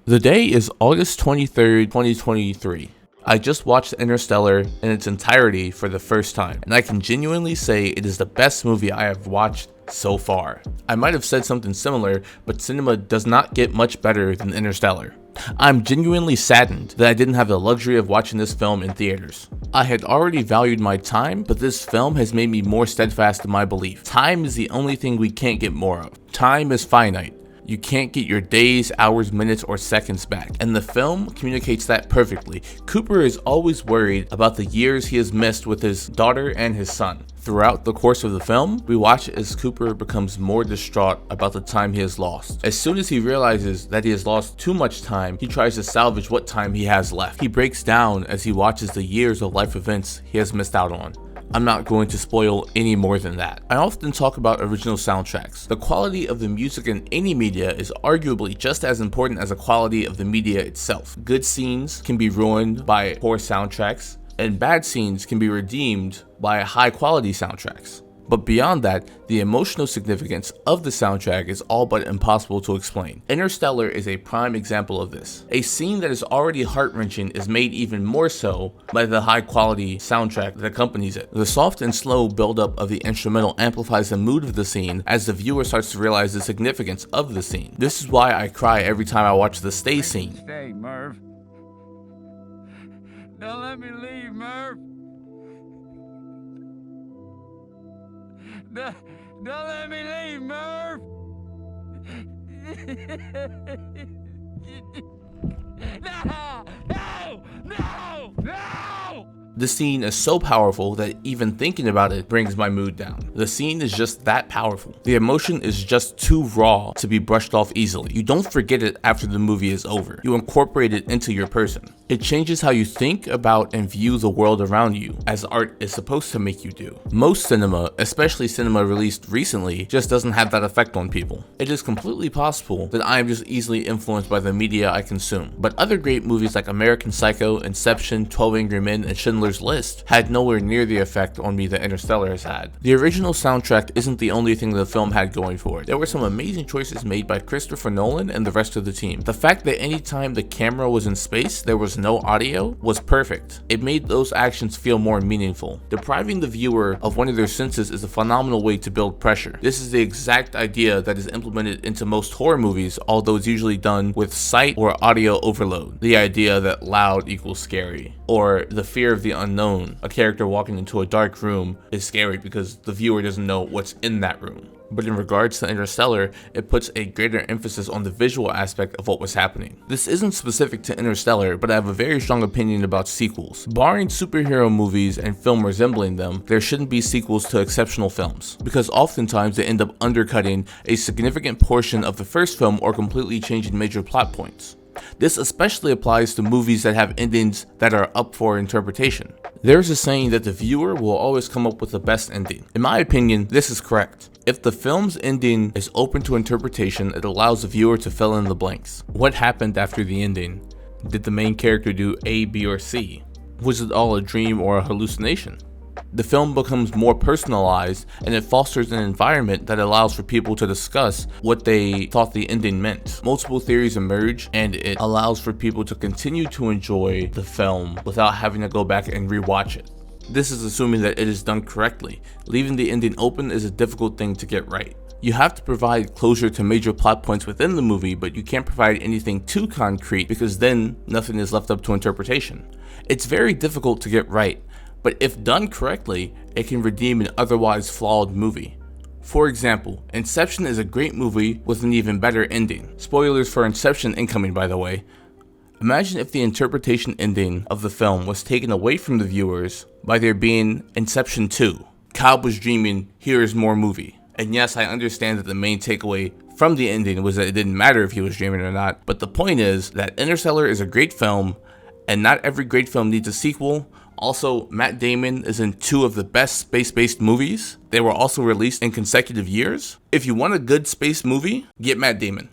The day is August 23rd, 2023. I just watched Interstellar in its entirety for the first time, and I can genuinely say it is the best movie I have watched so far. I might have said something similar, but cinema does not get much better than Interstellar. I'm genuinely saddened that I didn't have the luxury of watching this film in theaters. I had already valued my time, but this film has made me more steadfast in my belief. Time is the only thing we can't get more of. Time is finite. You can't get your days, hours, minutes, or seconds back. And the film communicates that perfectly. Cooper is always worried about the years he has missed with his daughter and his son. Throughout the course of the film, we watch as Cooper becomes more distraught about the time he has lost. As soon as he realizes that he has lost too much time, he tries to salvage what time he has left. He breaks down as he watches the years of life events he has missed out on. I'm not going to spoil any more than that. I often talk about original soundtracks. The quality of the music in any media is arguably just as important as the quality of the media itself. Good scenes can be ruined by poor soundtracks, and bad scenes can be redeemed by high quality soundtracks. But beyond that, the emotional significance of the soundtrack is all but impossible to explain. Interstellar is a prime example of this. A scene that is already heart-wrenching is made even more so by the high-quality soundtrack that accompanies it. The soft and slow buildup of the instrumental amplifies the mood of the scene as the viewer starts to realize the significance of the scene. This is why I cry every time I watch the stay scene. Stay, Merv. Don't let me leave, Merv. Don't let me leave, Merv! No! The scene is so powerful that even thinking about it brings my mood down. The scene is just that powerful. The emotion is just too raw to be brushed off easily. You don't forget it after the movie is over. You incorporate it into your person. It changes how you think about and view the world around you, as art is supposed to make you do. Most cinema, especially cinema released recently, just doesn't have that effect on people. It is completely possible that I am just easily influenced by the media I consume, but other great movies like American Psycho, Inception, 12 Angry Men, and Schindler's List had nowhere near the effect on me that Interstellar has had. The original soundtrack isn't the only thing the film had going for it. There were some amazing choices made by Christopher Nolan and the rest of the team. The fact that anytime the camera was in space, there was no audio was perfect. It made those actions feel more meaningful. Depriving the viewer of one of their senses is a phenomenal way to build pressure. This is the exact idea that is implemented into most horror movies, although it's usually done with sight or audio overload. The idea that loud equals scary, or the fear of the unknown. A character walking into a dark room is scary because the viewer doesn't know what's in that room. But in regards to Interstellar, it puts a greater emphasis on the visual aspect of what was happening. This isn't specific to Interstellar, but I have a very strong opinion about sequels. Barring superhero movies and film resembling them, there shouldn't be sequels to exceptional films, because oftentimes they end up undercutting a significant portion of the first film or completely changing major plot points. This especially applies to movies that have endings that are up for interpretation. There's a saying that the viewer will always come up with the best ending. In my opinion, this is correct. If the film's ending is open to interpretation, it allows the viewer to fill in the blanks. What happened after the ending? Did the main character do A, B, or C? Was it all a dream or a hallucination? The film becomes more personalized, and it fosters an environment that allows for people to discuss what they thought the ending meant. Multiple theories emerge, and it allows for people to continue to enjoy the film without having to go back and rewatch it. This is assuming that it is done correctly. Leaving the ending open is a difficult thing to get right. You have to provide closure to major plot points within the movie, but you can't provide anything too concrete because then nothing is left up to interpretation. It's very difficult to get right, but if done correctly, it can redeem an otherwise flawed movie. For example, Inception is a great movie with an even better ending. Spoilers for Inception incoming, by the way. Imagine if the interpretation ending of the film was taken away from the viewers by there being Inception 2. Cobb was dreaming, here is more movie. And yes, I understand that the main takeaway from the ending was that it didn't matter if he was dreaming or not, but the point is that Interstellar is a great film, and not every great film needs a sequel. Also, Matt Damon is in 2 of the best space-based movies. They were also released in consecutive years. If you want a good space movie, get Matt Damon.